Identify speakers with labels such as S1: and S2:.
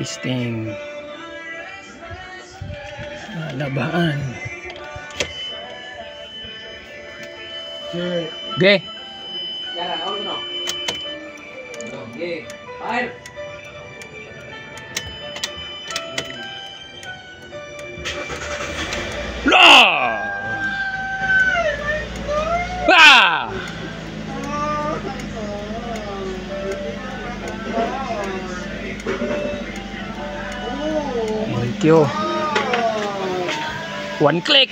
S1: testing. Labaan. Okay.
S2: Yara, all no. Okay, fire.
S1: La! Ah! Thank you. One click.